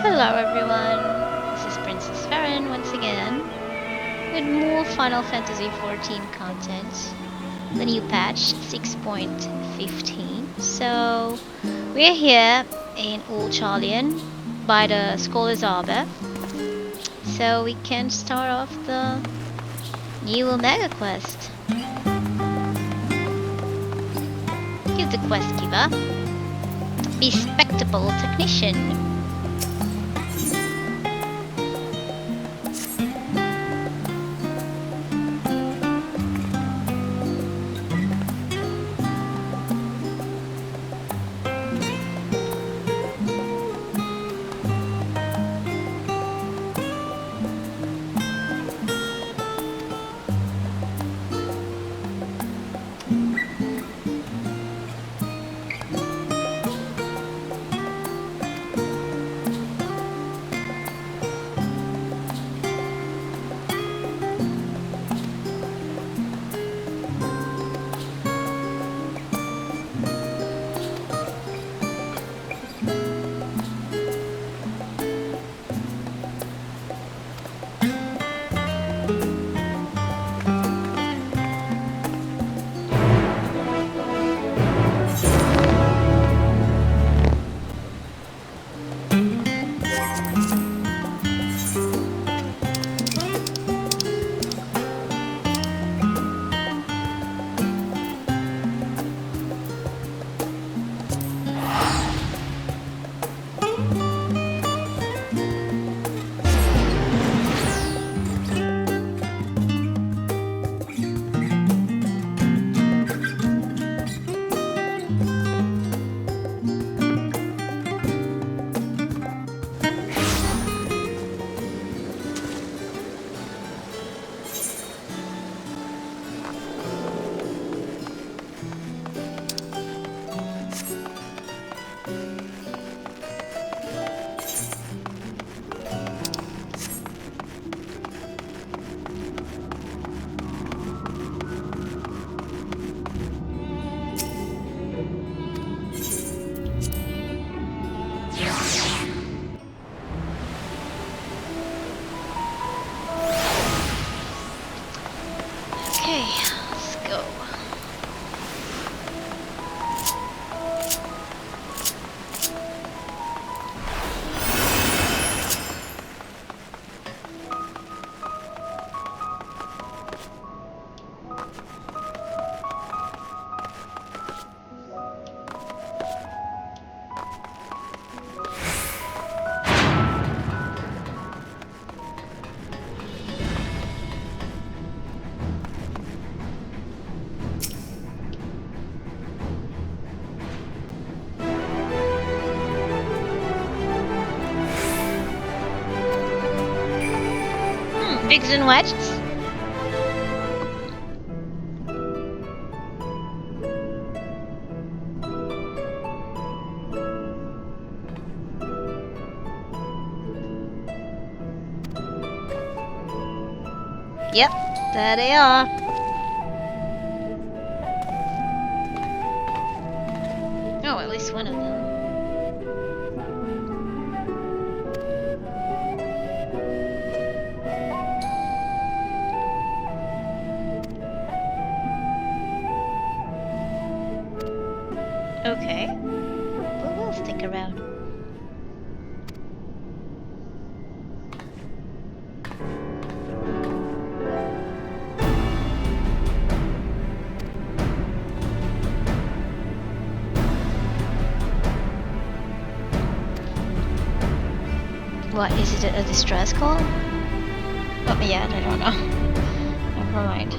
Hello everyone, this is Princess Farron once again with more Final Fantasy XIV content, the new patch 6.15. So we're here in Old Charlian by the Scholar's Arbor, so we can start off the new Omega quest. Give the quest giver, be spectacle technician. Bigs and wedges. Yep, there they are. Oh, at least one of them. Okay, but we'll stick around. What, is it a distress call? Oh yeah, I don't know. Never mind.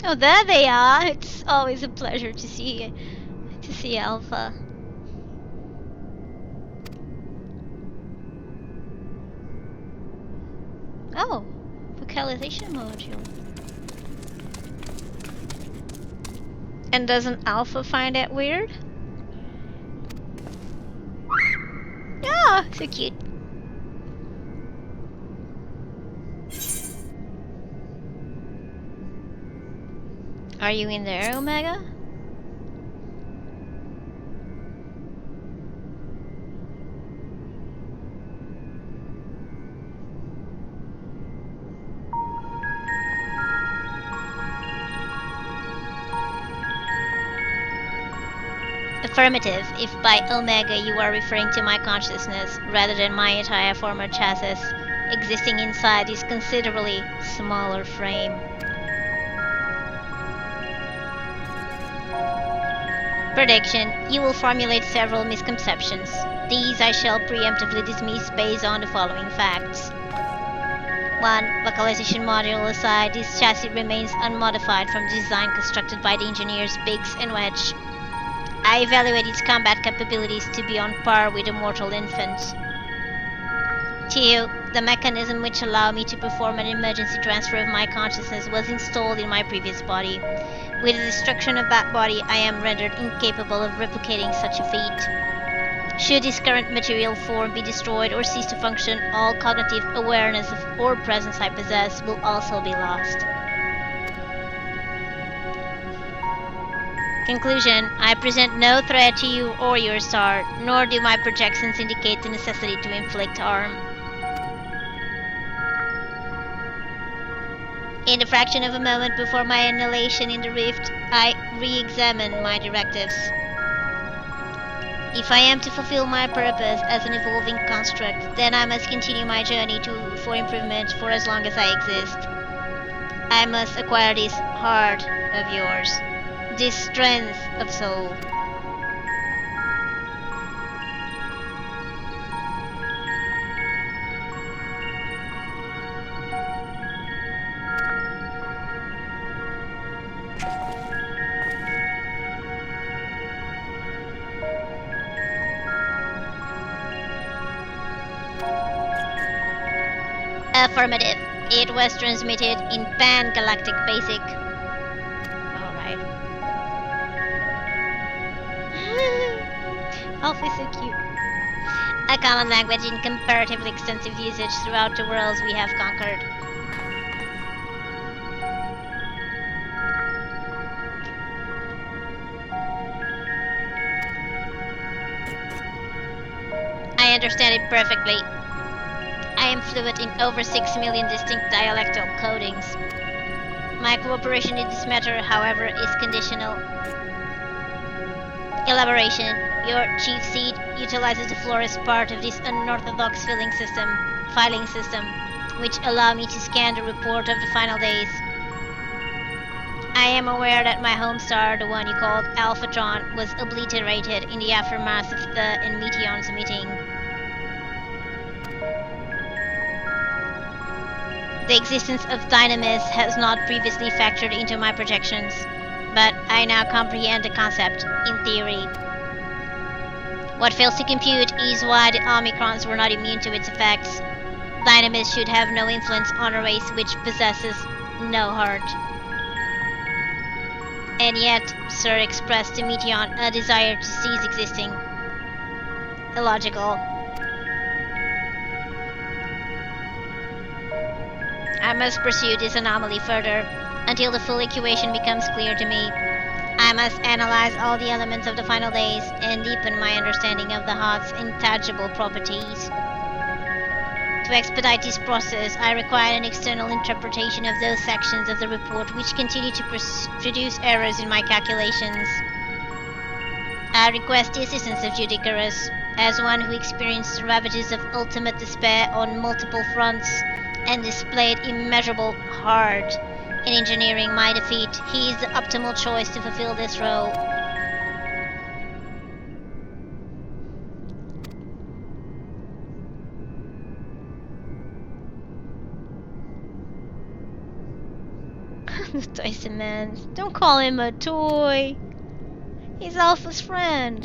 Oh, there they are. It's always a pleasure to see Alpha. Oh, vocalization module. And doesn't Alpha find it weird? Yeah, so cute. Are you in there, Omega? Affirmative, if by Omega you are referring to my consciousness rather than my entire former chassis existing inside this considerably smaller frame. Prediction, you will formulate several misconceptions. These I shall preemptively dismiss based on the following facts. 1. Vocalization module aside, this chassis remains unmodified from the design constructed by the engineers Biggs and Wedge. I evaluate its combat capabilities to be on par with a mortal infant. 2. The mechanism which allowed me to perform an emergency transfer of my consciousness was installed in my previous body. With the destruction of that body, I am rendered incapable of replicating such a feat. Should this current material form be destroyed or cease to function, all cognitive awareness or presence I possess will also be lost. Conclusion, I present no threat to you or your star, nor do my projections indicate the necessity to inflict harm. In the fraction of a moment before my annihilation in the rift, I re-examine my directives. If I am to fulfill my purpose as an evolving construct, then I must continue my journey for improvement for as long as I exist. I must acquire this heart of yours, this strength of soul. Affirmative. It was transmitted in Pan-Galactic Basic. Alright. Alpha is so cute. A common language in comparatively extensive usage throughout the worlds we have conquered. I understand it perfectly. I am fluent in over 6 million distinct dialectal codings. My cooperation in this matter, however, is conditional. Elaboration. Your chief seed utilizes the florist part of this unorthodox filing system, which allow me to scan the report of the final days. I am aware that my home star, the one you called Alphatron, was obliterated in the aftermath of the and Meteon's meeting. The existence of Dynamis has not previously factored into my projections, but I now comprehend the concept, in theory. What fails to compute is why the Omicrons were not immune to its effects. Dynamis should have no influence on a race which possesses no heart. And yet, Sir expressed to Meteon a desire to cease existing. Illogical. I must pursue this anomaly further, until the full equation becomes clear to me. I must analyze all the elements of the final days, and deepen my understanding of the heart's intangible properties. To expedite this process, I require an external interpretation of those sections of the report which continue to produce errors in my calculations. I request the assistance of Judicious, as one who experienced ravages of ultimate despair on multiple fronts, and displayed immeasurable heart in engineering my defeat. He is the optimal choice to fulfill this role. Toy Cement. Don't call him a toy. He's Alpha's friend.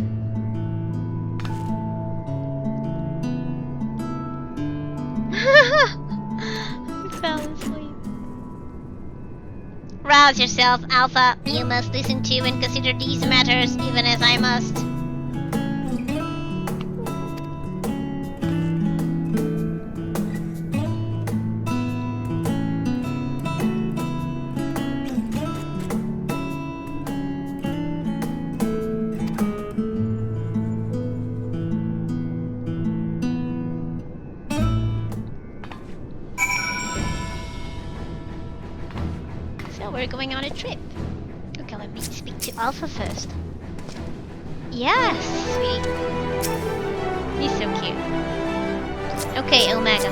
He fell asleep. Rouse yourself, Alpha. You must listen to and consider these matters, even as I must. We're going on a trip. Okay, let me speak to Alpha first. Yes, sweet. He's so cute. Okay, Omega.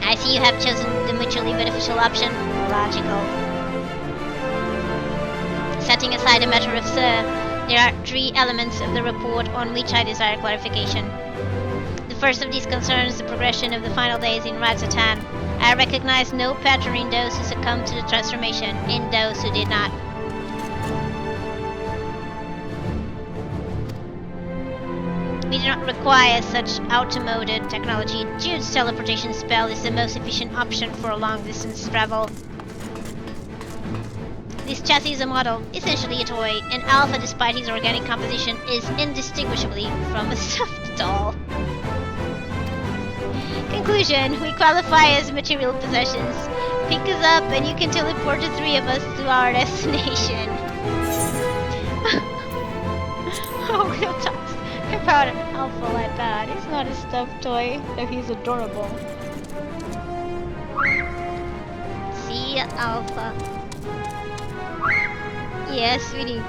I see you have chosen the mutually beneficial option. Logical. Setting aside a matter of Sir, there are 3 elements of the report on which I desire clarification. The first of these concerns the progression of the final days in radz-at-han. I recognize no pattern in those who succumbed to the transformation, in those who did not. We do not require such automated technology. Jude's teleportation spell is the most efficient option for long-distance travel. This chassis is a model, essentially a toy, and Alpha, despite his organic composition, is indistinguishably from a stuffed doll. Conclusion, we qualify as material possessions. Pick us up and you can teleport the 3 of us to our destination. Oh, we'll talk about Alpha like that. He's not a stuffed toy, though he's adorable. See ya, Alpha. Yes, sweetie.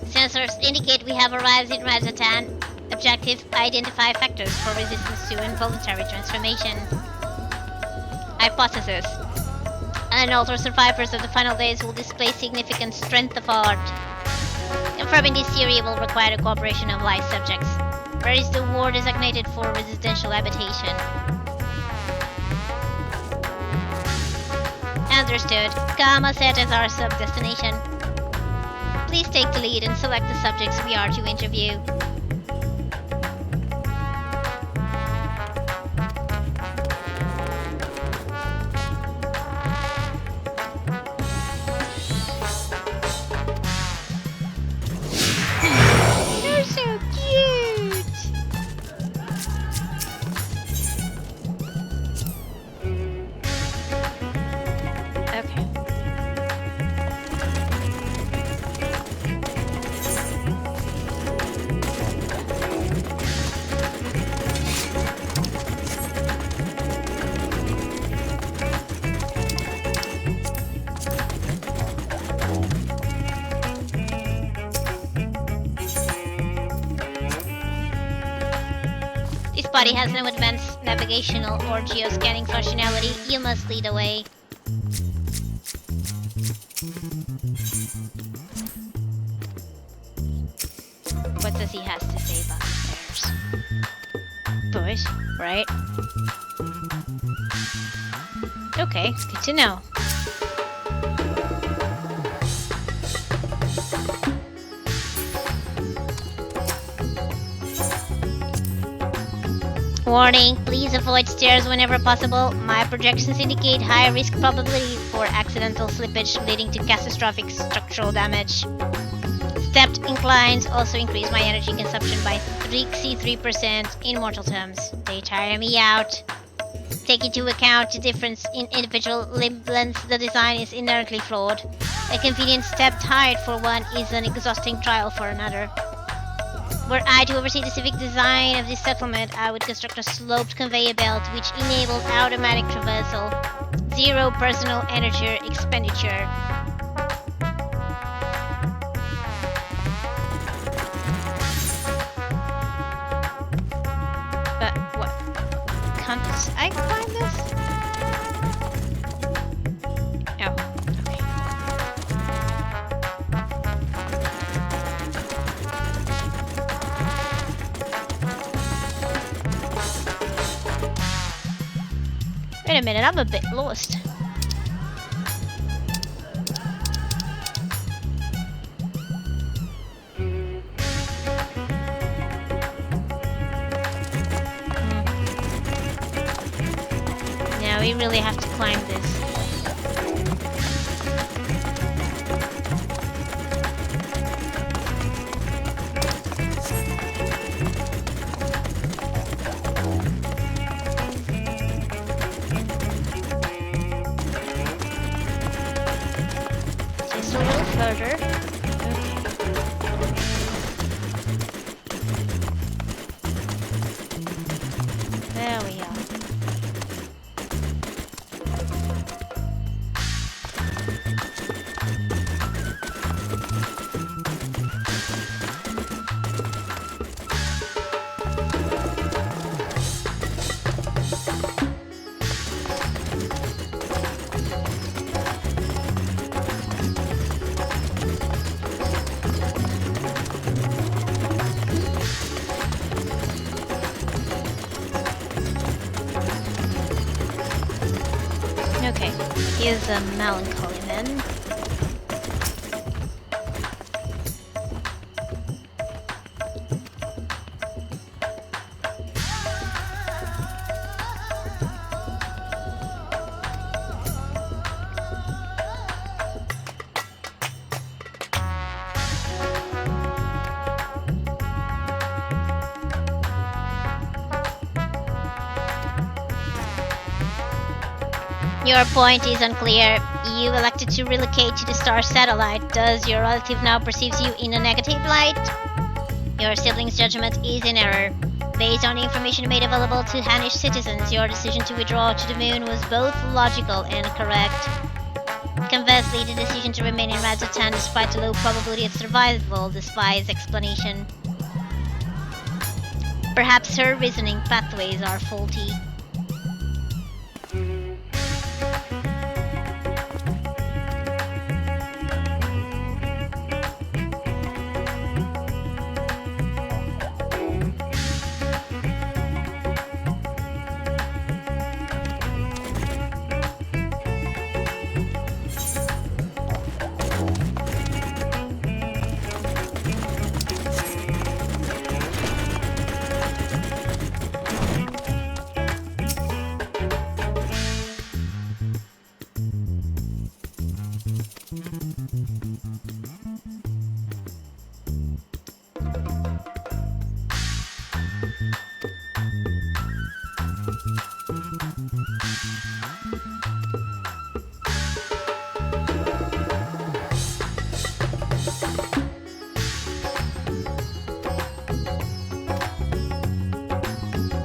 Sensors indicate we have arrived in radz-at-han. Objective, identify factors for resistance to involuntary transformation. Hypothesis. Unaltered survivors of the final days will display significant strength of heart. Confirming this theory will require the cooperation of life subjects. Where is the ward designated for residential habitation? Understood. Gamma set as our sub-destination. Please take the lead and select the subjects we are to interview. You're so cute! Okay. This body has no advanced navigational or geoscanning functionality. You must lead the way. What does he have to say about the stairs? Push, right? Okay, good to know. Warning, please avoid stairs whenever possible. My projections indicate high risk probability for accidental slippage leading to catastrophic structural damage. Stepped inclines also increase my energy consumption by 63% in mortal terms. They tire me out. take into account the difference in individual limb lengths, the design is inherently flawed. A convenient stepped height for one is an exhausting trial for another. Were I to oversee the civic design of this settlement, I would construct a sloped conveyor belt which enabled automatic traversal. Zero personal energy expenditure. But what? Can't I climb this? Oh, okay. Wait a minute, I'm a bit lost. Now we really have to climb this. Just a little further. Okay. There we are. Okay, here's a melancholy man. Your point is unclear. You elected to relocate to the star satellite. Does your relative now perceives you in a negative light? Your sibling's judgment is in error. Based on the information made available to Hanish citizens, your decision to withdraw to the moon was both logical and correct. Conversely, the decision to remain in radz-at-han despite the low probability of survival defies explanation. Perhaps her reasoning pathways are faulty.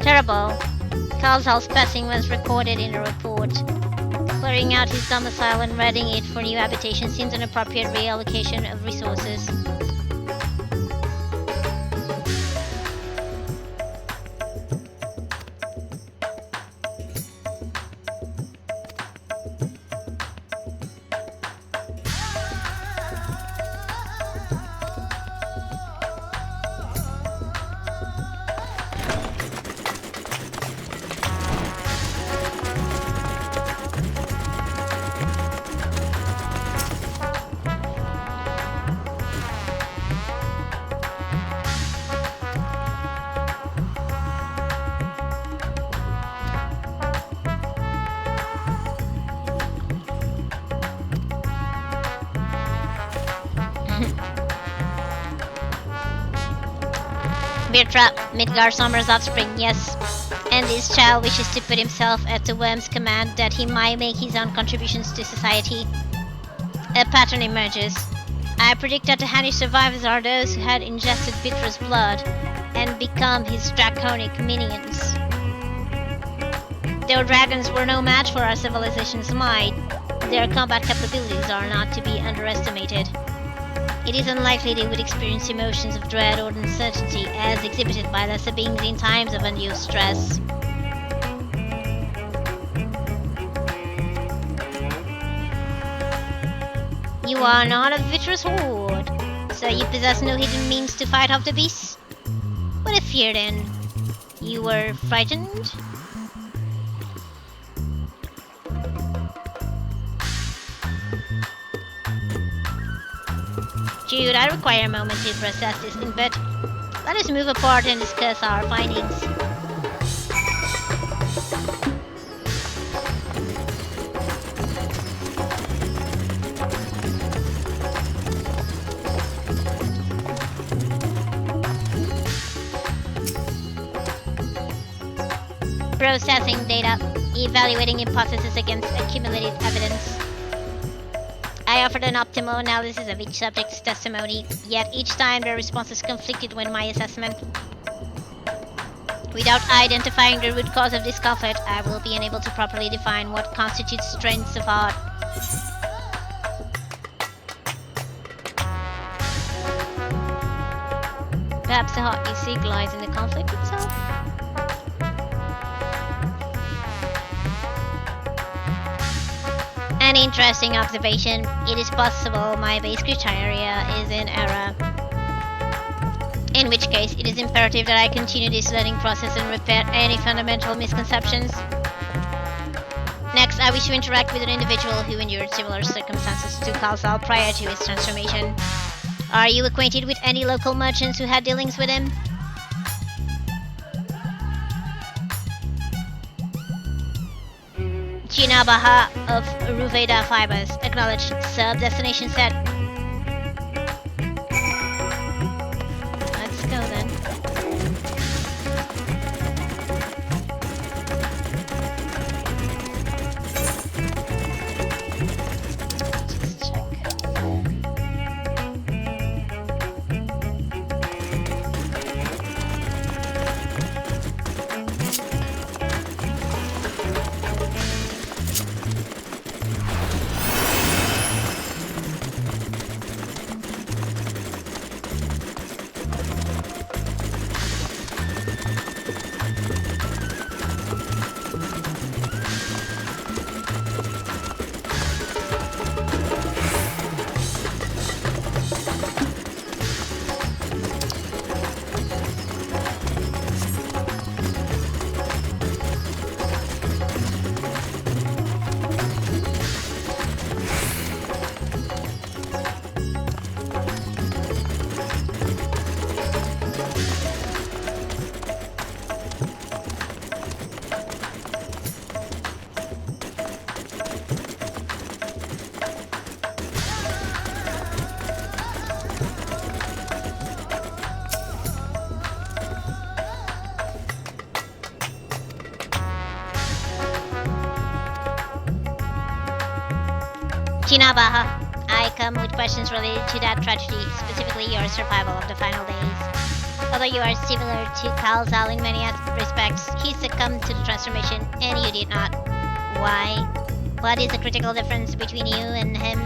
Terrible. Carl's passing was recorded in a report. Clearing out his domicile and readying it for new habitation seems an appropriate reallocation of resources. Beer trap, Midgar Summer's offspring, yes. And this child wishes to put himself at the worm's command that he might make his own contributions to society. A pattern emerges. I predict that the Hannish survivors are those who had ingested Bitra's blood and become his draconic minions. Their dragons were no match for our civilization's might. Their combat capabilities are not to be underestimated. It is unlikely they would experience emotions of dread or uncertainty as exhibited by lesser beings in times of undue stress. You are not a Vitra's horde, so you possess no hidden means to fight off the beasts? What a fear then? You were frightened? Jude, I require a moment to process this, but let us move apart and discuss our findings. Processing data, evaluating hypotheses against accumulated evidence. I offered an optimal analysis of each subject's testimony, yet each time their responses conflicted with my assessment. Without identifying the root cause of this conflict, I will be unable to properly define what constitutes strengths of art. Perhaps the heart you seek lies in the conflict itself? An interesting observation. It is possible my base criteria is in error. In which case, it is imperative that I continue this learning process and repair any fundamental misconceptions. Next, I wish to interact with an individual who endured similar circumstances to Kalsal prior to his transformation. Are you acquainted with any local merchants who had dealings with him? Chinabaha of Ruveda Fibers. Acknowledged. Sub destination set. Let's go then. Just check. Chinabaha, I come with questions related to that tragedy, specifically your survival of the final days. Although you are similar to Kalsal in many respects, he succumbed to the transformation and you did not. Why? What is the critical difference between you and him?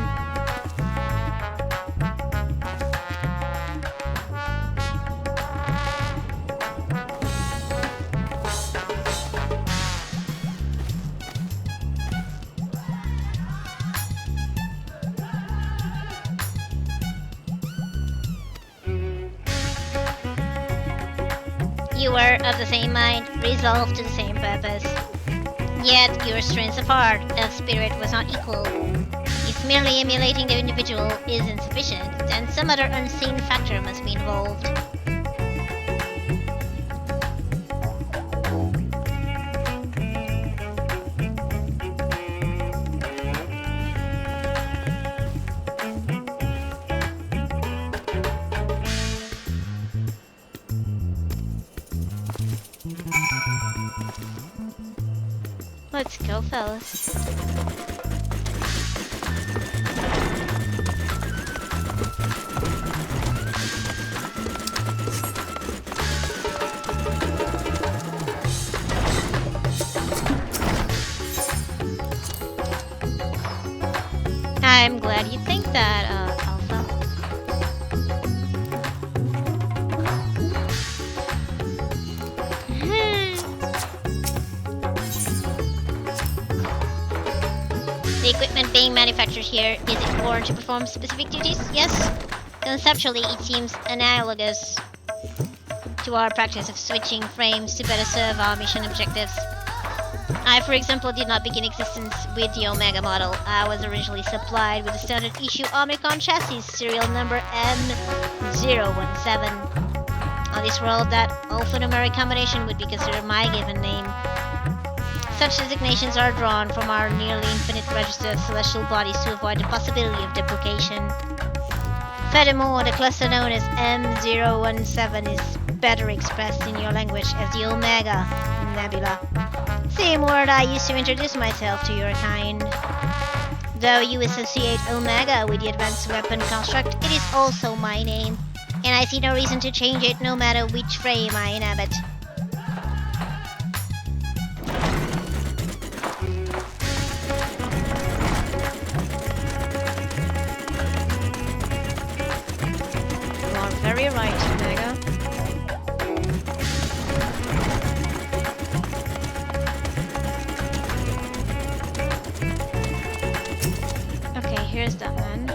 You were of the same mind, resolved to the same purpose. Yet your strengths of heart, of spirit was not equal. If merely emulating the individual is insufficient, then some other unseen factor must be involved. Let's go, fellas. I'm glad you think that, Alpha. The equipment being manufactured here, is it born to perform specific duties? Yes. Conceptually, it seems analogous to our practice of switching frames to better serve our mission objectives. I, for example, did not begin existence with the Omega model. I was originally supplied with the standard issue Omicron chassis, serial number M017. On this world, that alphanumeric combination would be considered my given name. Such designations are drawn from our nearly infinite register of celestial bodies to avoid the possibility of duplication. Furthermore, the cluster known as M017 is better expressed in your language as the Omega Nebula. Same word I used to introduce myself to your kind. Though you associate Omega with the advanced weapon construct, it is also my name, and I see no reason to change it no matter which frame I inhabit. You are very right, Omega. Here's that man.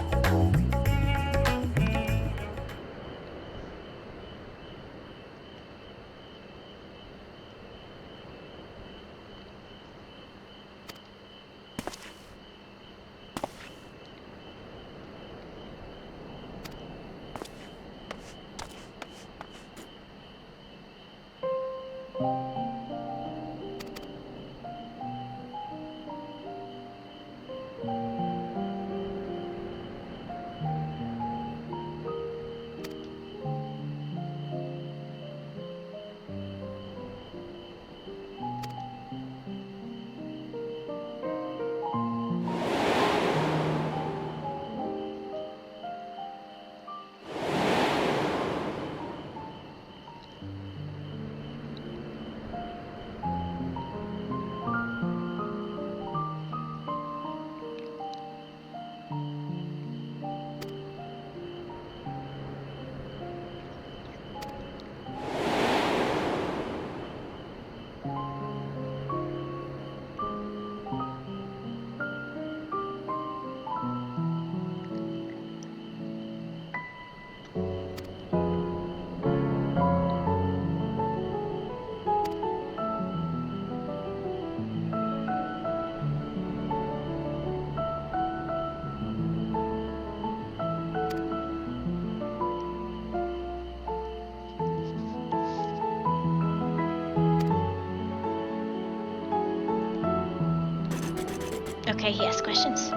Okay, he asks questions.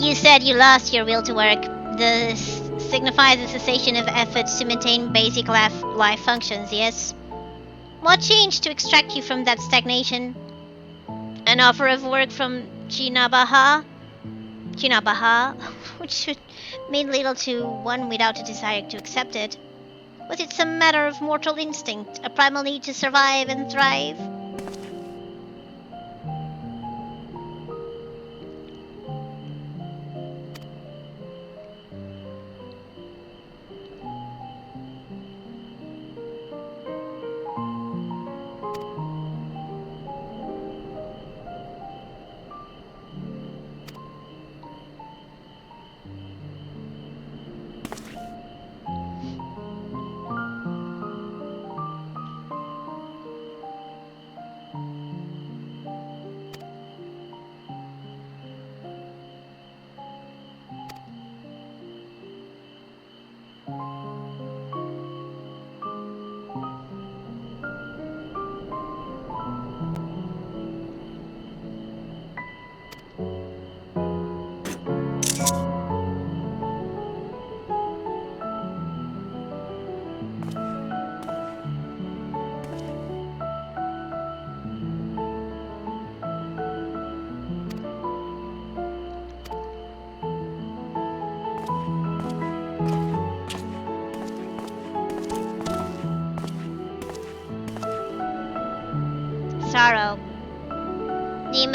You said you lost your will to work. This signifies a cessation of efforts to maintain basic life functions, yes? What changed to extract you from that stagnation? An offer of work from Chinabaha, which should mean little to one without a desire to accept it. Was it some matter of mortal instinct, a primal need to survive and thrive?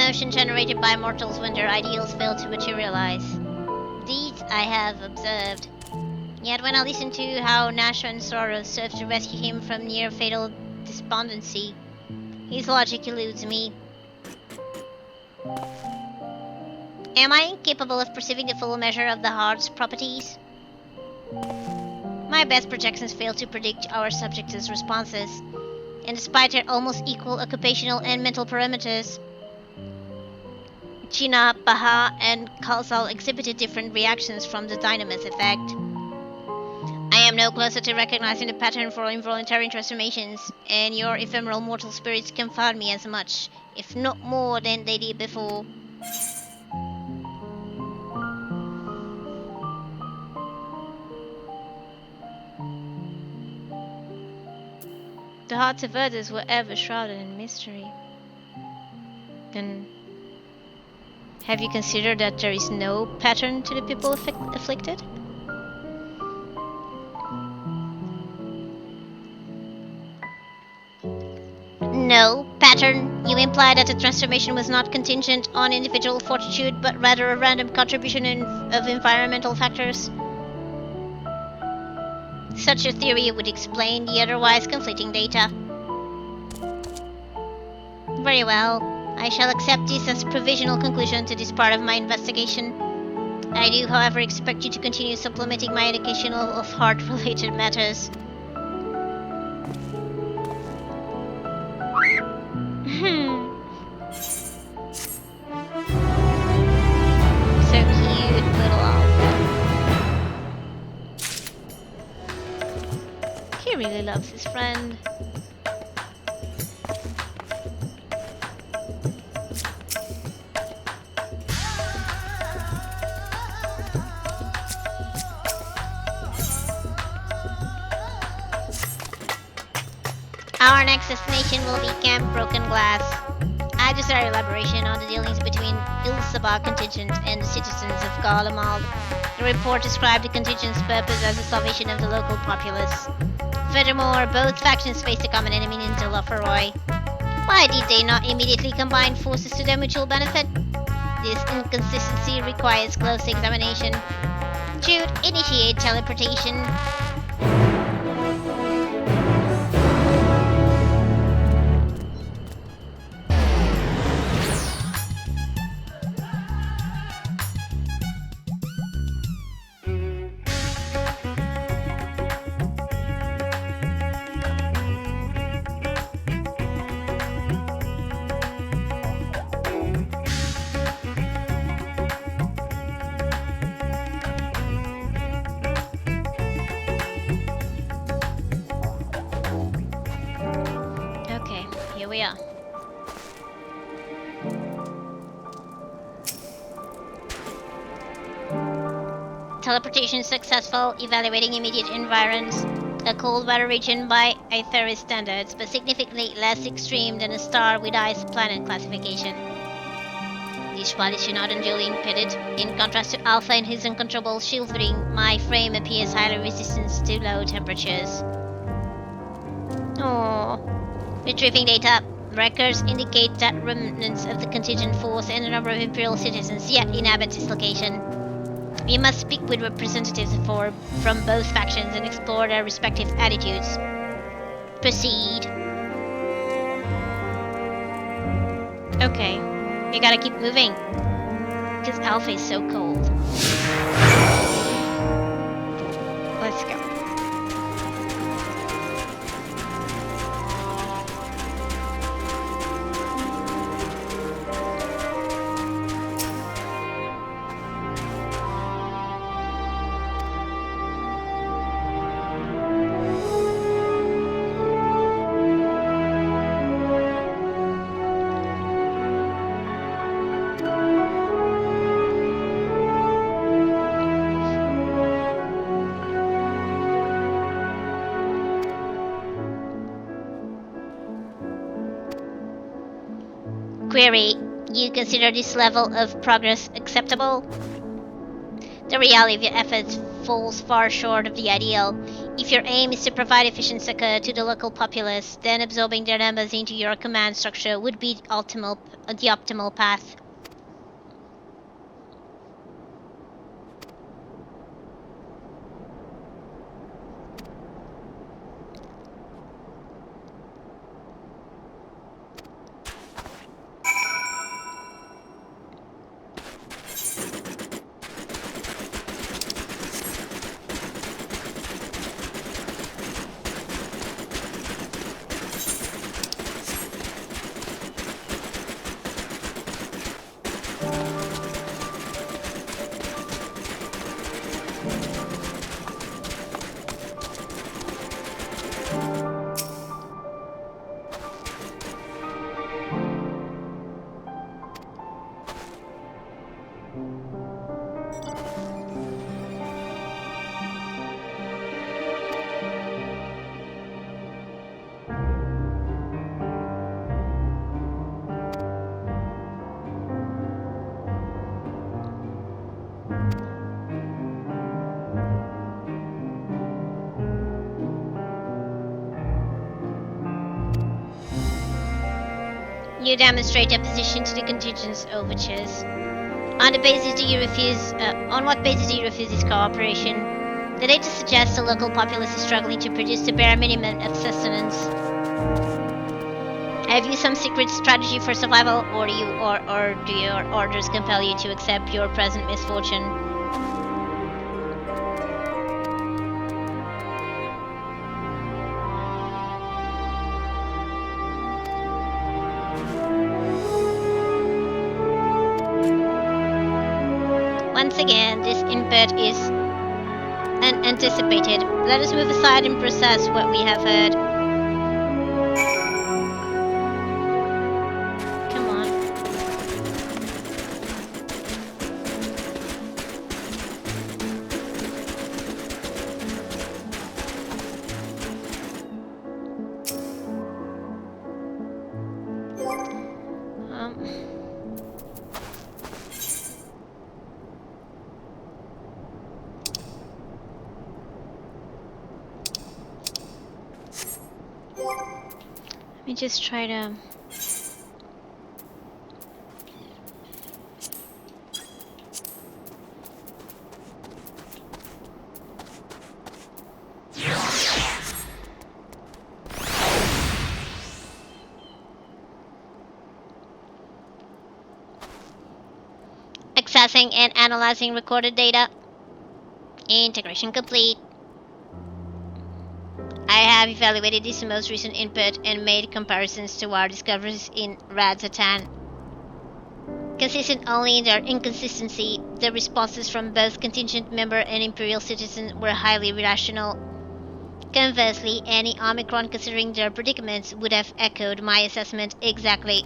emotion generated by mortals when their ideals fail to materialize. These I have observed. Yet when I listen to how Nasha and Sorrow serve to rescue him from near-fatal despondency, his logic eludes me. Am I incapable of perceiving the full measure of the heart's properties? My best projections fail to predict our subjects' responses, and despite their almost equal occupational and mental parameters, China, Baha, and Khalsal exhibited different reactions from the dynamis effect. I am no closer to recognizing the pattern for involuntary transformations, and your ephemeral mortal spirits confound me as much, if not more, than they did before. The hearts of others were ever shrouded in mystery. Then, have you considered that there is no pattern to the people afflicted? No pattern? You imply that the transformation was not contingent on individual fortitude, but rather a random contribution of environmental factors? Such a theory would explain the otherwise conflicting data. Very well. I shall accept this as a provisional conclusion to this part of my investigation. I do, however, expect you to continue supplementing my education of heart-related matters. So cute, little Alpha. He really loves his friend. Our next destination will be Camp Broken Glass. I desire elaboration on the dealings between Il-Sabah contingent and the citizens of Garlemald. The report described the contingent's purpose as the salvation of the local populace. Furthermore, both factions faced a common enemy in Delaferroy. Why did they not immediately combine forces to their mutual benefit? This inconsistency requires close examination. Jude, initiate teleportation. Here we are. Teleportation successful, evaluating immediate environs. A cold weather region by Aetheris standards, but significantly less extreme than a star with ice planet classification. This spot is not unduly impeded. In contrast to Alpha and his uncontrollable shielding, my frame appears highly resistant to low temperatures. Oh. Retrieving data. Records indicate that remnants of the contingent force and a number of Imperial citizens yet inhabit this location. We must speak with representatives from both factions and explore their respective attitudes. Proceed. Okay, we gotta keep moving. Because Alpha is so cold. Let's go. Query, you consider this level of progress acceptable? The reality of your efforts falls far short of the ideal. If your aim is to provide efficient succor to the local populace, then absorbing their numbers into your command structure would be the optimal path. You demonstrate opposition to the contingent's overtures. On what basis do you refuse this cooperation? The data suggests the local populace is struggling to produce the bare minimum of sustenance. Have you some secret strategy for survival, or do your orders compel you to accept your present misfortune? Once again, this input is unanticipated. Let us move aside and process what we have heard. Come on. Let me just try to... Accessing and analyzing recorded data. Integration complete. I have evaluated this most recent input and made comparisons to our discoveries in radz-at-han. Consistent only in their inconsistency, the responses from both contingent member and Imperial citizen were highly irrational. Conversely, any Omicron considering their predicaments would have echoed my assessment exactly.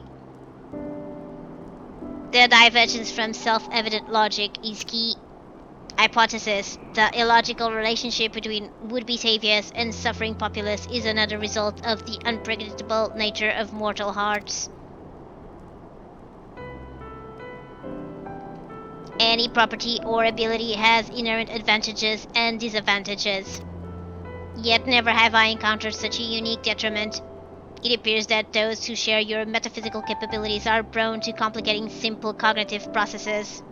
The divergence from self-evident logic is key. Hypothesis: the illogical relationship between would-be saviors and suffering populace is another result of the unpredictable nature of mortal hearts. Any property or ability has inherent advantages and disadvantages. Yet never have I encountered such a unique detriment. It appears that those who share your metaphysical capabilities are prone to complicating simple cognitive processes.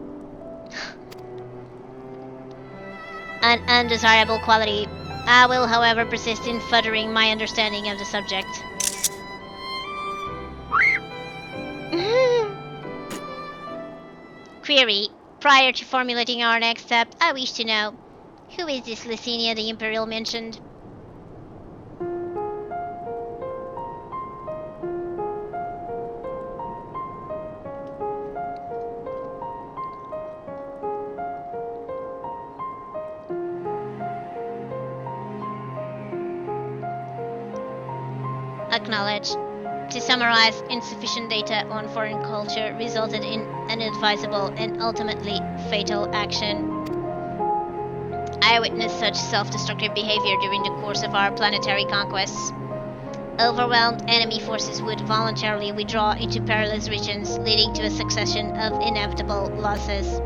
An undesirable quality. I will, however, persist in furthering my understanding of the subject. Query. Prior to formulating our next step, I wish to know, who is this Licinia the Imperial mentioned? Acknowledged. To summarize, insufficient data on foreign culture resulted in unadvisable and ultimately fatal action. I witnessed such self-destructive behavior during the course of our planetary conquests. Overwhelmed enemy forces would voluntarily withdraw into perilous regions, leading to a succession of inevitable losses.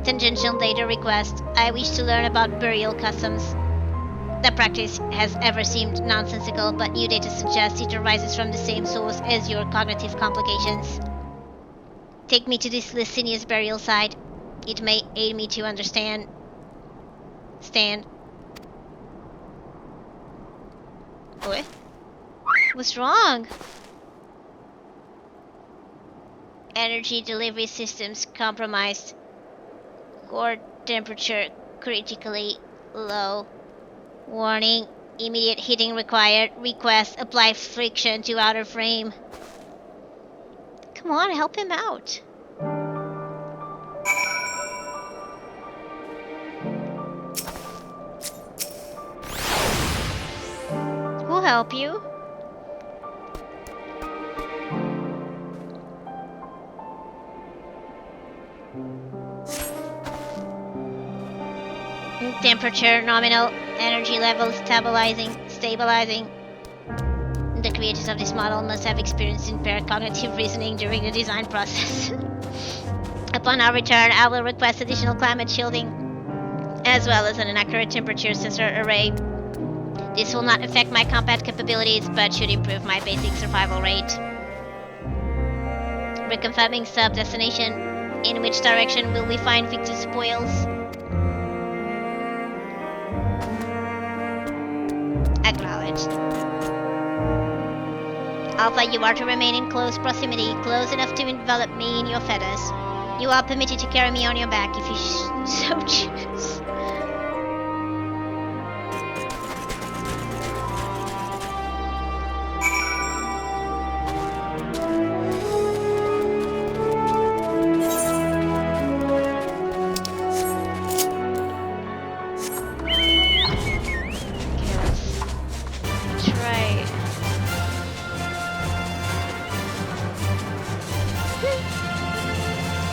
Tangential data request. I wish to learn about burial customs. The practice has ever seemed nonsensical, but new data suggests it arises from the same source as your cognitive complications. Take me to this Licinius burial site. It may aid me to understand. Stand. What? What's wrong? Energy delivery systems compromised. Core temperature critically low. Warning. Immediate heating required. Request apply friction to outer frame. Come on, help him out. We'll help you. Temperature nominal, energy levels stabilizing. The creators of this model must have experienced impaired cognitive reasoning during the design process. Upon our return, I will request additional climate shielding, as well as an accurate temperature sensor array. This will not affect my combat capabilities, but should improve my basic survival rate. Reconfirming sub-destination. In which direction will we find Victor's spoils? Acknowledged. Alpha, you are to remain in close proximity, close enough to envelop me in your feathers. You are permitted to carry me on your back if you so choose.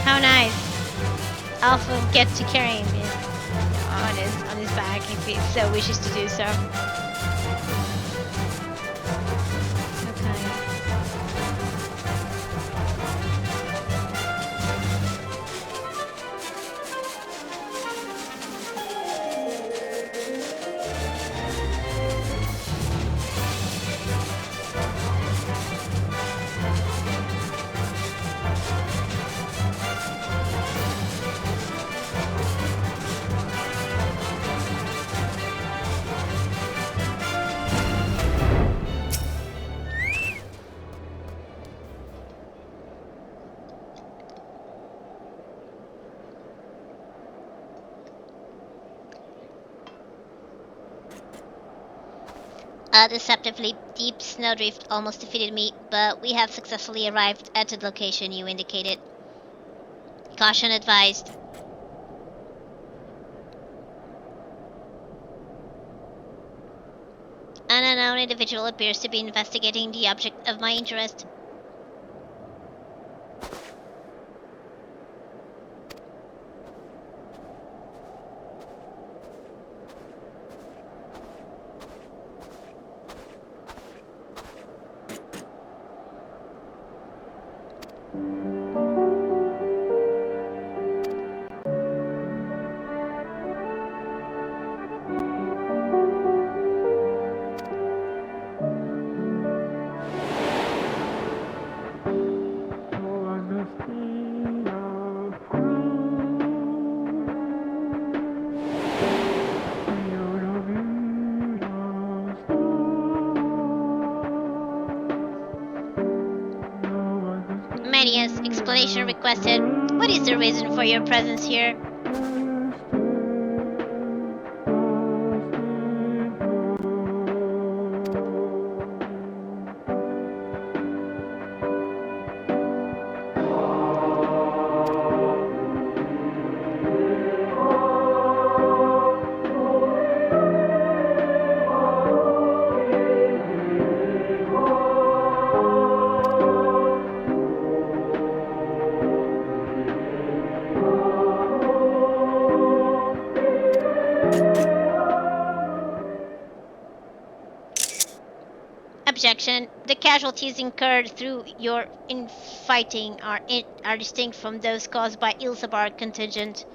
How nice. Alpha get to carry him on his back if he so wishes to do so. Okay. A deceptively deep snowdrift almost defeated me, but we have successfully arrived at the location you indicated. Caution advised. An unknown individual appears to be investigating the object of my interest. Manius, explanation requested. What is the reason for your presence here? Objection. The casualties incurred through your infighting are distinct from those caused by Ilsabar contingent.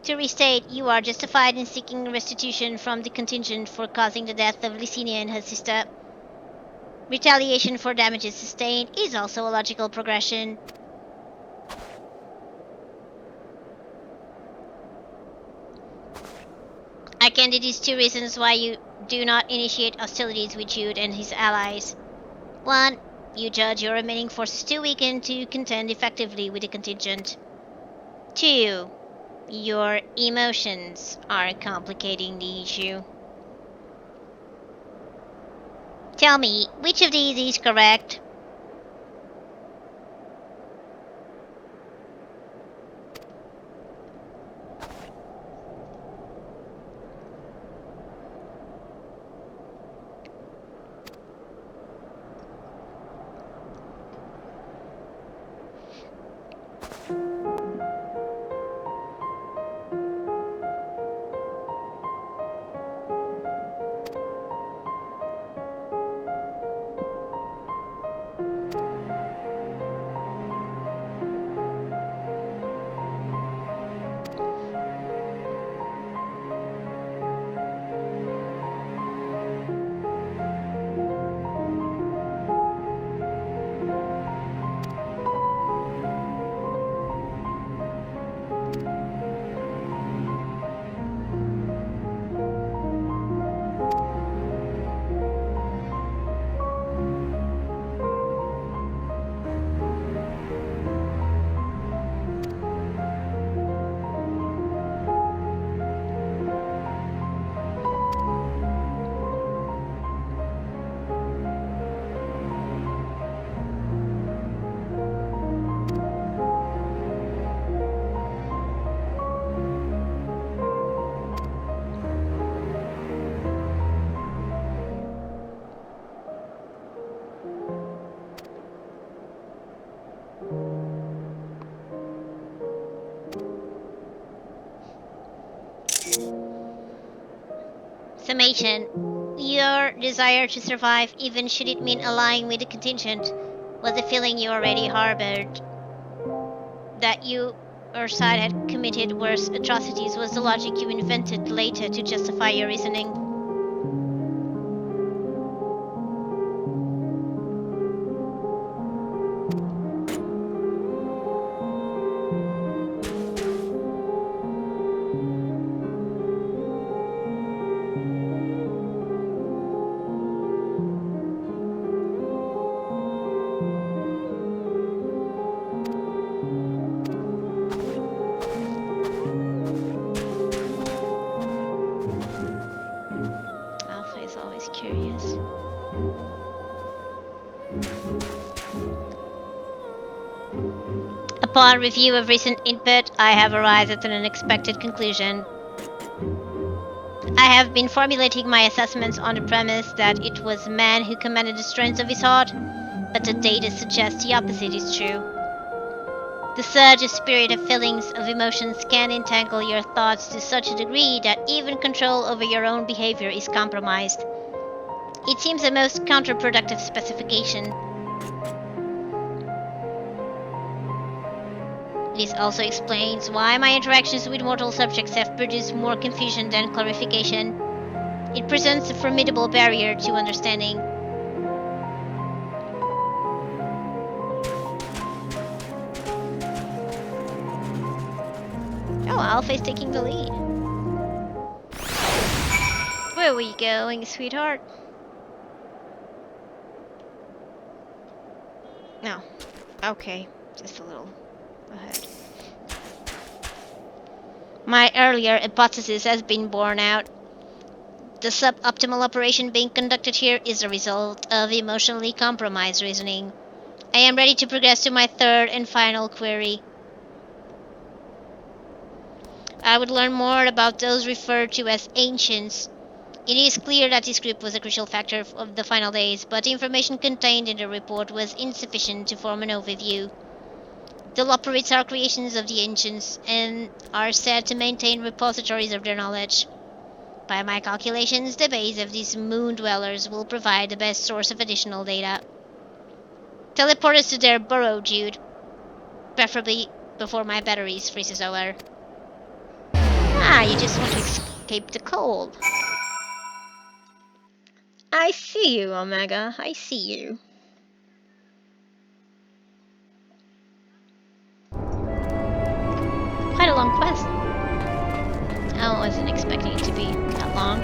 To restate, you are justified in seeking restitution from the contingent for causing the death of Licinia and her sister. Retaliation for damages sustained is also a logical progression. I can deduce 2 reasons why you do not initiate hostilities with Jude and his allies. 1. You judge your remaining forces too weakened to contend effectively with the contingent. 2. Your emotions are complicating the issue. Tell me, which of these is correct? Summation. Your desire to survive, even should it mean allying with the contingent, was a feeling you already harbored. That you or side had committed worse atrocities was the logic you invented later to justify your reasoning. Alpha is always curious. Upon review of recent input, I have arrived at an unexpected conclusion. I have been formulating my assessments on the premise that it was man who commanded the strength of his heart, but the data suggests the opposite is true. The surge of spirit of feelings of emotions can entangle your thoughts to such a degree that even control over your own behavior is compromised. It seems a most counterproductive specification. This also explains why my interactions with mortal subjects have produced more confusion than clarification. It presents a formidable barrier to understanding. Oh, Alpha is taking the lead. Where are we going, sweetheart? No. Okay, just a little ahead. My earlier hypothesis has been borne out. The suboptimal operation being conducted here is a result of emotionally compromised reasoning. I am ready to progress to my third and final query. I would learn more about those referred to as ancients. It is clear that this group was a crucial factor of the final days, but the information contained in the report was insufficient to form an overview. The Loporrits are creations of the ancients and are said to maintain repositories of their knowledge. By my calculations, the base of these moon dwellers will provide the best source of additional data. Teleport us to their burrow, Jude. Preferably before my batteries freezes over. You just want to escape the cold. I see you, Omega. I see you. Quite a long quest. I wasn't expecting it to be that long.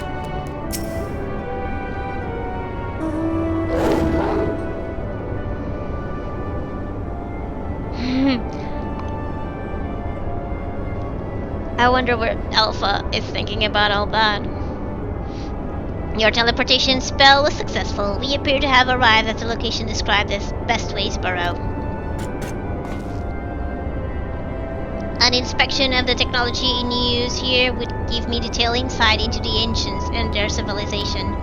I wonder what Alpha is thinking about all that. Your teleportation spell was successful. We appear to have arrived at the location described as Bestways Burrow. An inspection of the technology in use here would give me detailed insight into the ancients and their civilization.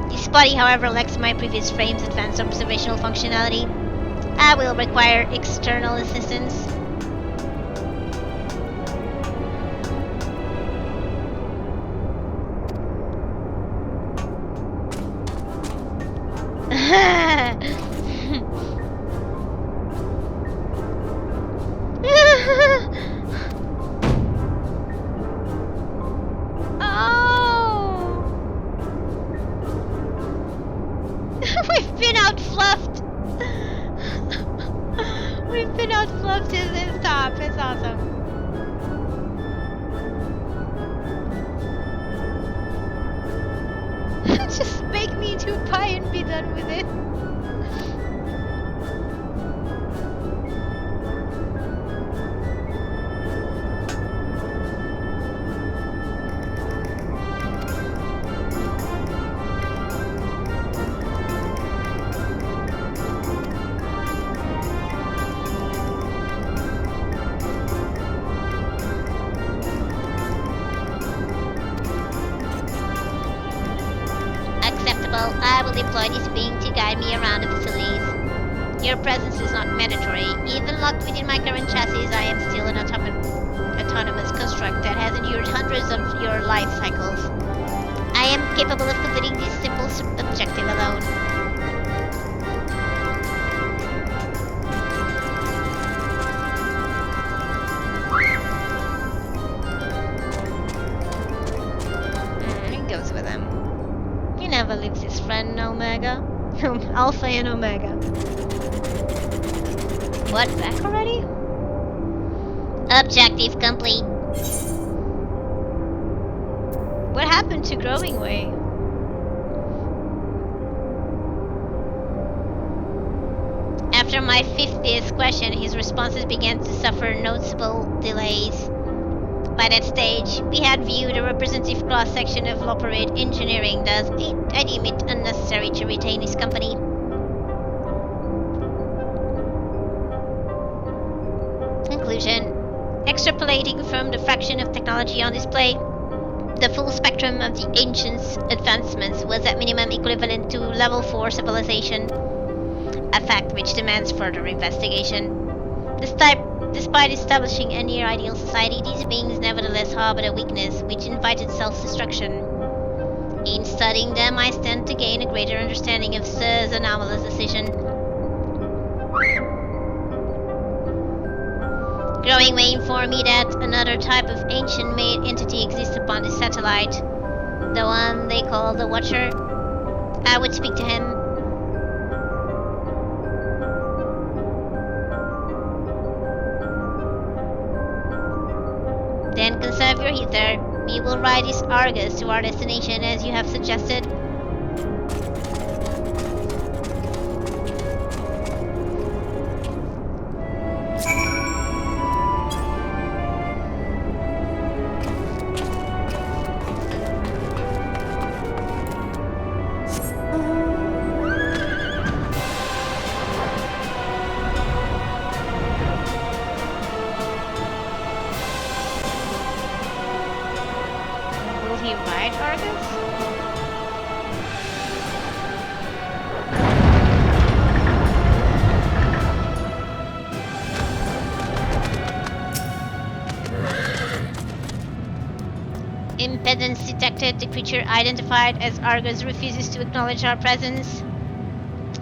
This body, however, lacks my previous frame's advanced observational functionality. I will require external assistance. Oh! We've been outfluffed! We've been outfluffed in this top. It's awesome. Just make me into a pie and be done with it. I will deploy this being to guide me around the facilities. Your presence is not mandatory. Even locked within my current chassis, I am still an autonomous construct that has endured hundreds of your life cycles. I am capable of completing this simple objective alone. He goes with him. He never leaves his friend Omega. Alpha and Omega. What, back already? Objective complete. What happened to Growing Way? After my 50th question, his responses began to suffer noticeable delays. By that stage, we had viewed a representative cross-section of Loperate engineering, thus I deem it unnecessary to retain his company. Conclusion. Extrapolating from the fraction of technology on display, the full spectrum of the Ancients' advancements was at minimum equivalent to level 4 civilization, a fact which demands further investigation. Despite establishing a near-ideal society, these beings nevertheless harbored a weakness which invited self-destruction. In studying them, I stand to gain a greater understanding of Sir's anomalous decision. Growing may inform me that another type of ancient-made entity exists upon this satellite, the one they call the Watcher. I would speak to him. Then conserve your ether. We will ride this Argus to our destination as you have suggested. Impedance detected. The creature identified as Argus refuses to acknowledge our presence.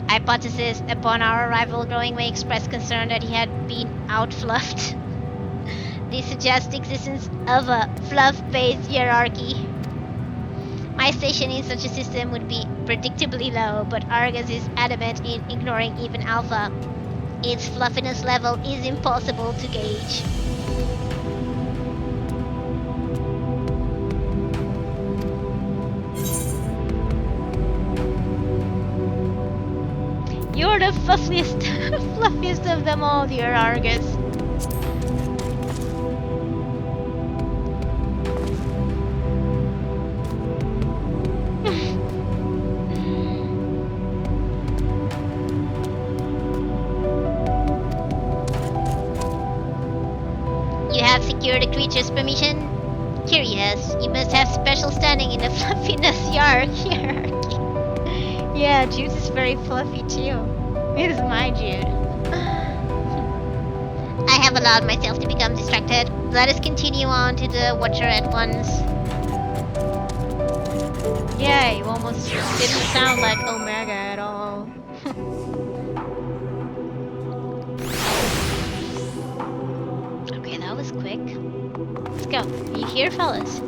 Hypothesis: upon our arrival, Growing Way expressed concern that he had been outfluffed. This suggests the existence of a fluff-based hierarchy. My station in such a system would be predictably low, but Argus is adamant in ignoring even Alpha. Its fluffiness level is impossible to gauge. You're the fluffiest, fluffiest of them all, dear Argus. You have secured the creature's permission? Curious, you must have special standing in the fluffiness hierarchy. Yeah, Juice is very fluffy too. It's my Jude. I have allowed myself to become distracted. Let us continue on to the Watcher at once. Yeah, you almost didn't sound like Omega at all. Okay, that was quick. Let's go. Are you here, fellas?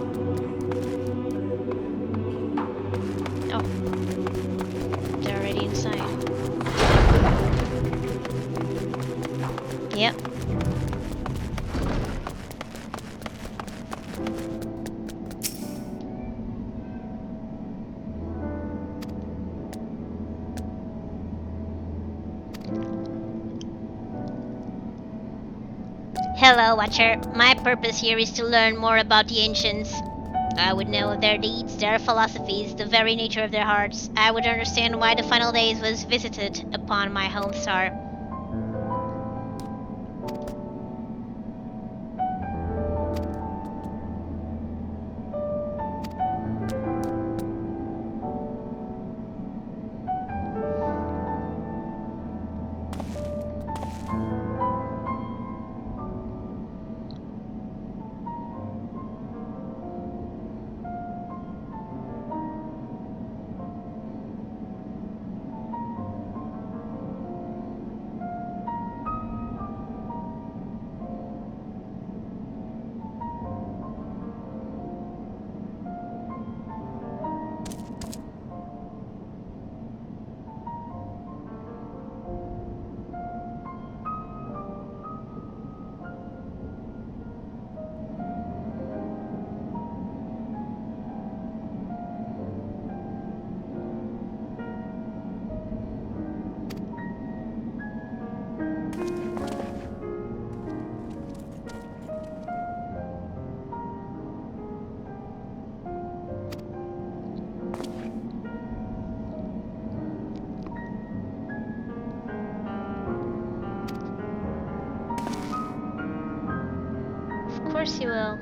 Oh. They're already inside. Yep. Hello, Watcher. My purpose here is to learn more about the Ancients. I would know of their deeds, their philosophies, the very nature of their hearts. I would understand why the final days was visited upon my home star. Of course you will.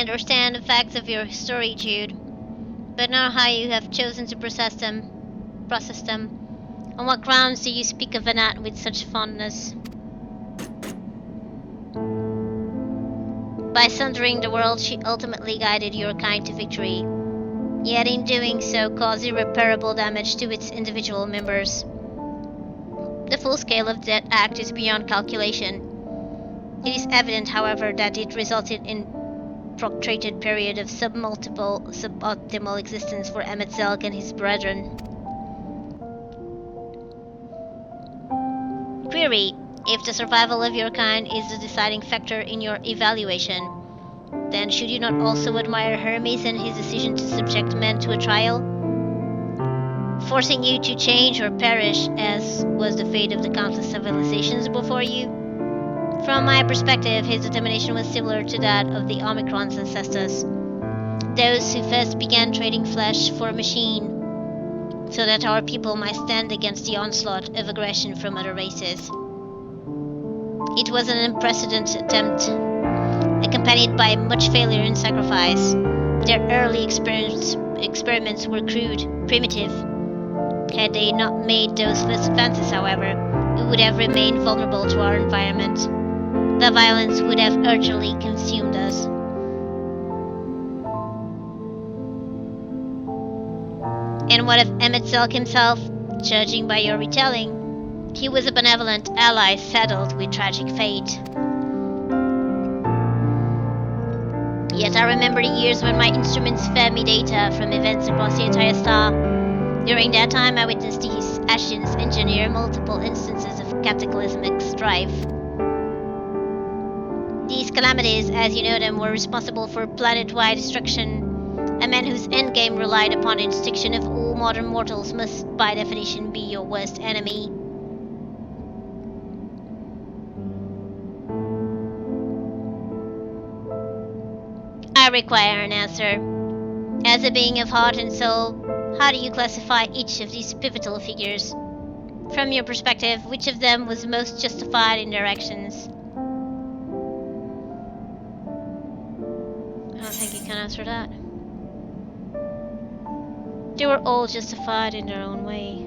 understand the facts of your story, Jude, but not how you have chosen to process them. On what grounds do you speak of Anat with such fondness? By sundering the world, she ultimately guided your kind to victory, yet in doing so caused irreparable damage to its individual members. The full scale of that act is beyond calculation. It is evident, however, that it resulted in protracted period of suboptimal existence for Emet-Selch and his brethren. Query: if the survival of your kind is the deciding factor in your evaluation, then should you not also admire Hermes and his decision to subject men to a trial, forcing you to change or perish, as was the fate of the countless civilizations before you? From my perspective, his determination was similar to that of the Omicron's ancestors, those who first began trading flesh for machine, so that our people might stand against the onslaught of aggression from other races. It was an unprecedented attempt, accompanied by much failure and sacrifice. Their early experiments were crude, primitive. Had they not made those first advances, however, we would have remained vulnerable to our environment. The violence would have utterly consumed us. And what of Emet-Selch himself? Judging by your retelling, he was a benevolent ally saddled with tragic fate. Yet I remember the years when my instruments fed me data from events across the entire star. During that time, I witnessed his actions engineer multiple instances of cataclysmic strife. These calamities, as you know them, were responsible for planet-wide destruction. A man whose endgame relied upon the extinction of all modern mortals must, by definition, be your worst enemy. I require an answer. As a being of heart and soul, how do you classify each of these pivotal figures? From your perspective, which of them was most justified in their actions? I don't think you can answer that. They were all justified in their own way.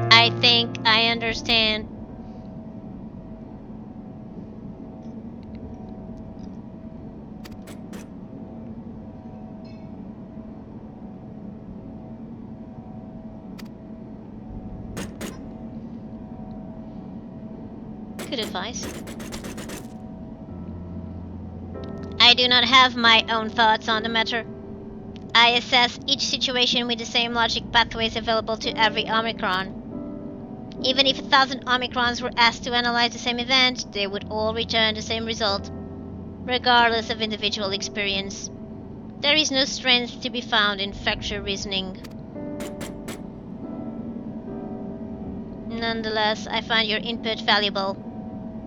I think I understand. Good advice. I do not have my own thoughts on the matter. I assess each situation with the same logic pathways available to every Omicron. Even if 1,000 Omicrons were asked to analyze the same event, they would all return the same result, regardless of individual experience. There is no strength to be found in factual reasoning. Nonetheless, I find your input valuable.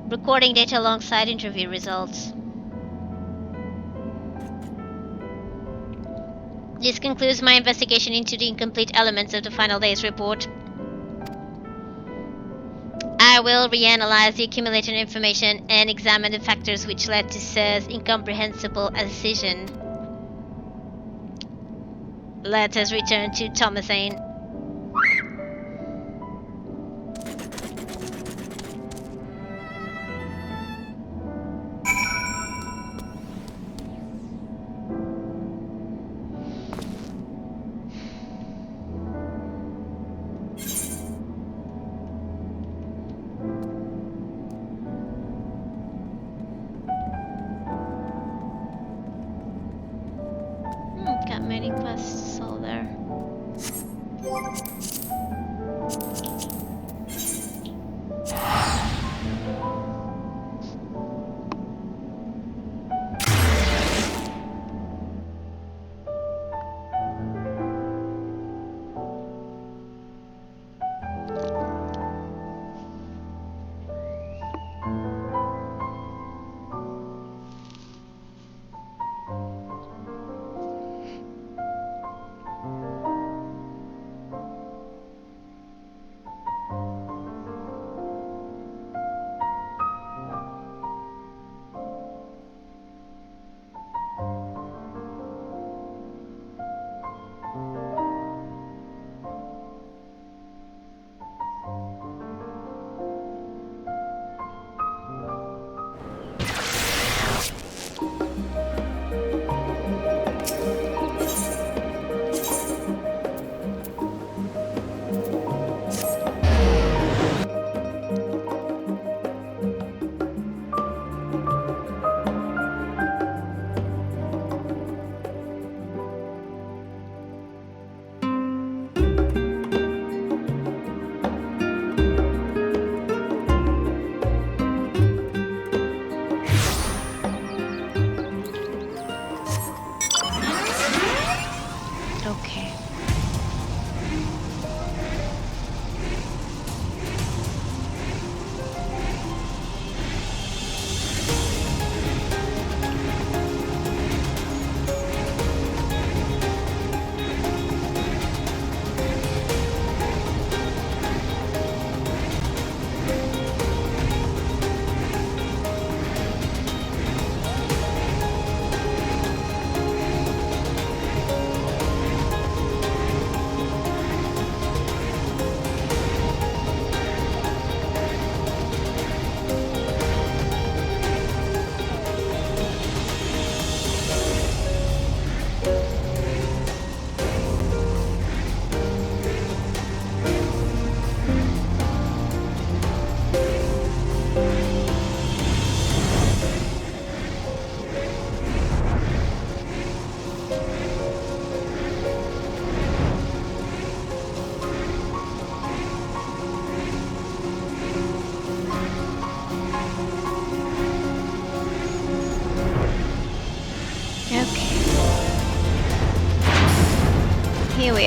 Recording data alongside interview results. This concludes my investigation into the incomplete elements of the final day's report. I will reanalyze the accumulated information and examine the factors which led to Sir's incomprehensible decision. Let us return to Thomasine. Got many quests all there.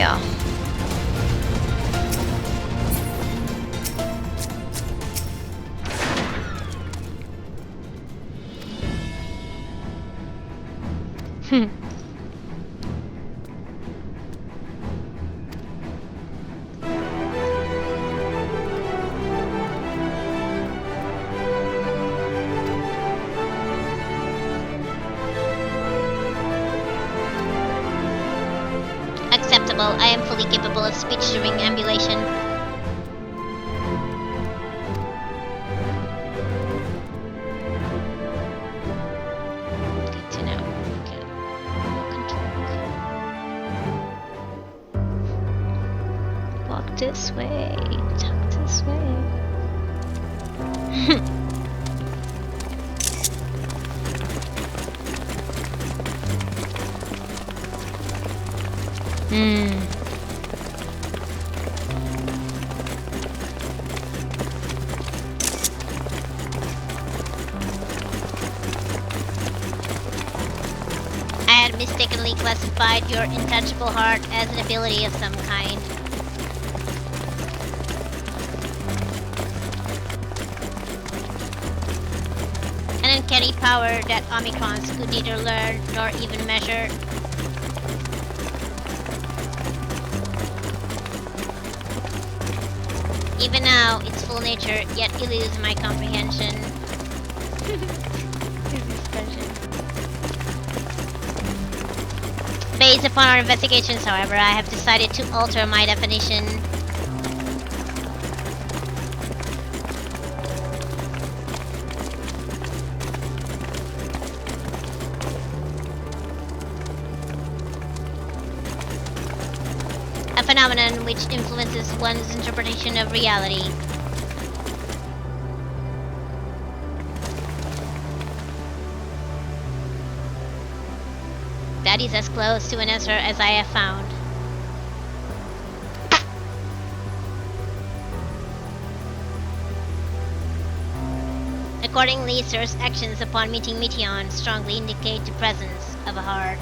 yeah. Hmm. Acceptable. I am fully capable of speech during ambulation. Good to know. Okay. Walk this way. Talk this way. Hmm. I had mistakenly classified your intangible heart as an ability of some kind. An uncanny power that Omicrons could neither learn nor even measure. Even now, its full nature yet eludes my comprehension. Based upon our investigations, however, I have decided to alter my definition. A phenomenon which influences one's interpretation of reality. That is as close to an answer as I have found. Accordingly, Sir's actions upon meeting Meteon strongly indicate the presence of a heart.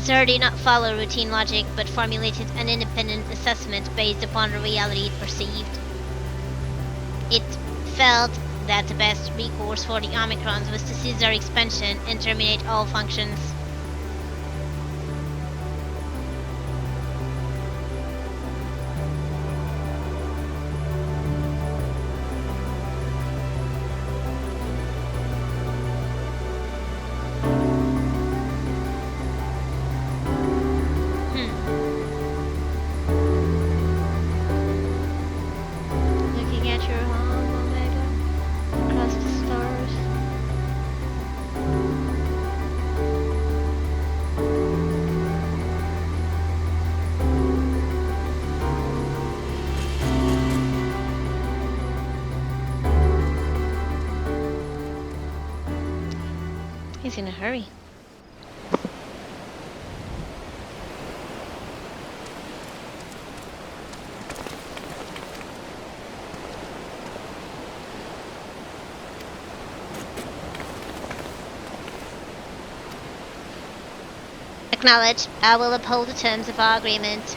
Sir did not follow routine logic, but formulated an independent assessment based upon the reality it perceived. It felt that the best recourse for the Omicrons was to cease their expansion and terminate all functions. Looking at your home, Omega, across the stars. He's in a hurry. Acknowledged. I will uphold the terms of our agreement.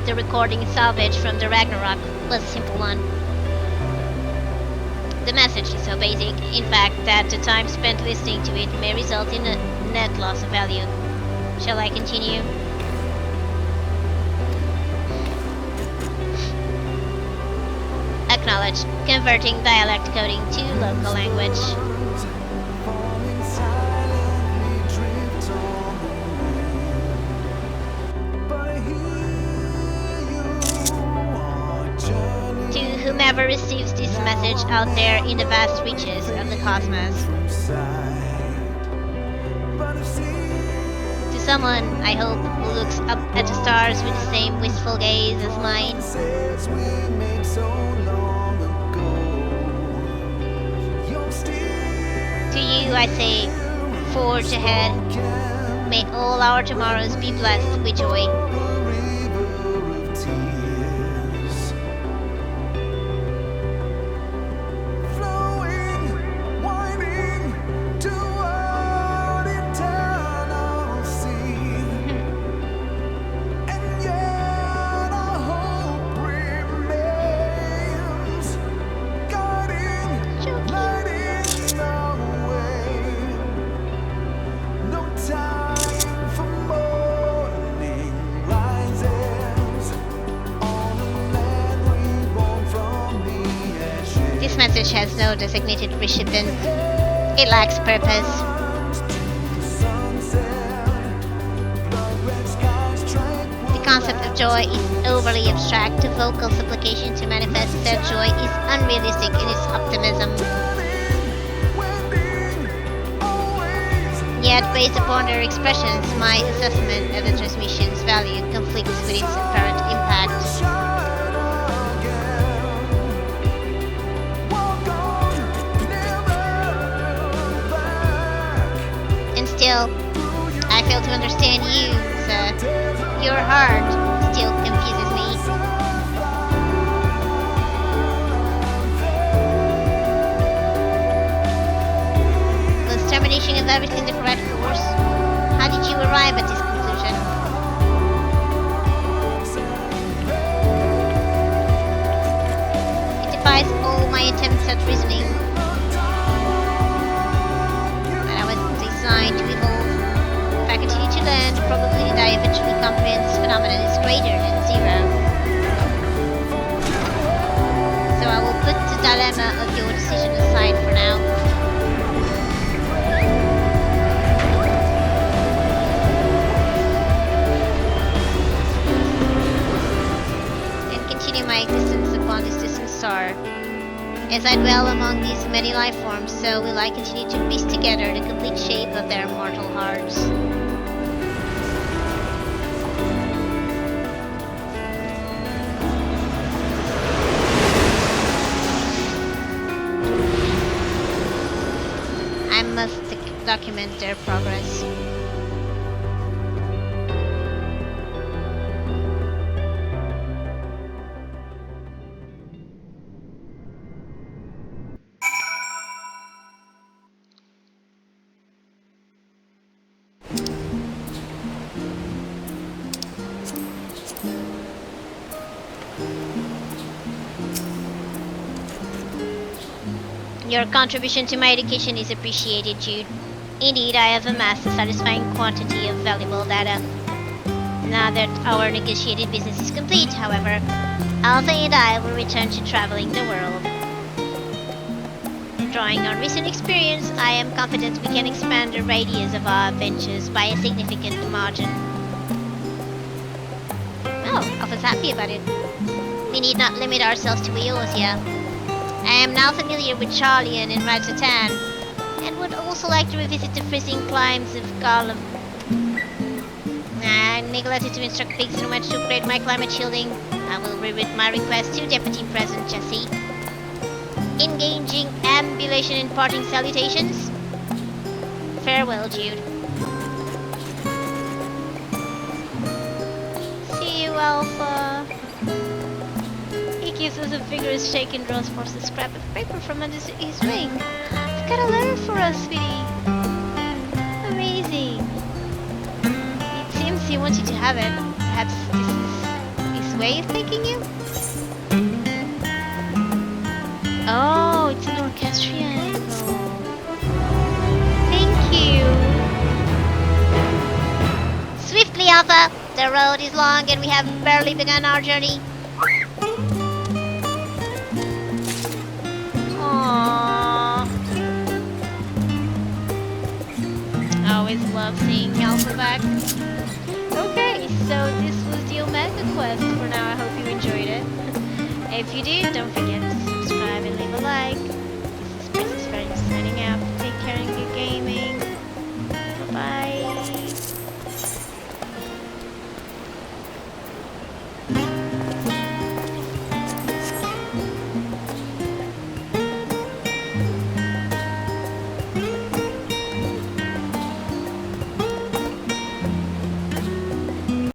The recording salvaged from the Ragnarok was a simple one. The message is so basic, in fact, that the time spent listening to it may result in a net loss of value. Shall I continue? Acknowledged. Converting dialect coding to local language. To whomever receives this message out there in the vast reaches of the cosmos. To someone, I hope, who looks up at the stars with the same wistful gaze as mine. To you I say, forge ahead. May all our tomorrows be blessed with joy. no designated recipient. It lacks purpose. The concept of joy is overly abstract. The vocal supplication to manifest said joy is unrealistic in its optimism. Yet, based upon their expressions, my assessment of the transmission's value conflicts with its apparent impact. And still, I fail to understand you, sir. Your heart still confuses me. Was termination of everything the correct course? How did you arrive at this conclusion? It defies all my attempts at reasoning. But I was designed to evolve. If I continue to learn, the probability that I eventually comprehend this phenomenon is greater than 0. So I will put the dilemma of your decision aside for now. And continue my existence upon this distant star. As I dwell among these many life forms, so will I continue to piece together the complete shape of their mortal hearts. I must document their progress. Your contribution to my education is appreciated, Jude. Indeed, I have amassed a satisfying quantity of valuable data. Now that our negotiated business is complete, however, Alpha and I will return to traveling the world. Drawing on recent experience, I am confident we can expand the radius of our adventures by a significant margin. Oh, Alpha's happy about it. We need not limit ourselves to Eosia. I am now familiar with Charlian and radz-at-han, and would also like to revisit the freezing climes of Garlem. I neglected to instruct pigs on when to upgrade my climate shielding. I will reread my request to Deputy President Jesse. Engaging ambulation and parting salutations. Farewell, Jude. See you, Alpha. He gives us a vigorous shake and draws forth a scrap of paper from under his wing. He's got a letter for us, sweetie. Amazing. It seems he wants you to have it. Perhaps this is his way of thanking you? Oh, it's an orchestrion. Thank you. Swiftly, Alpha. The road is long and we have barely begun our journey. Aww. I always love seeing Alpha back. Okay, so this was the Omega quest for now. I hope you enjoyed it. If you did, don't forget to subscribe and leave a like.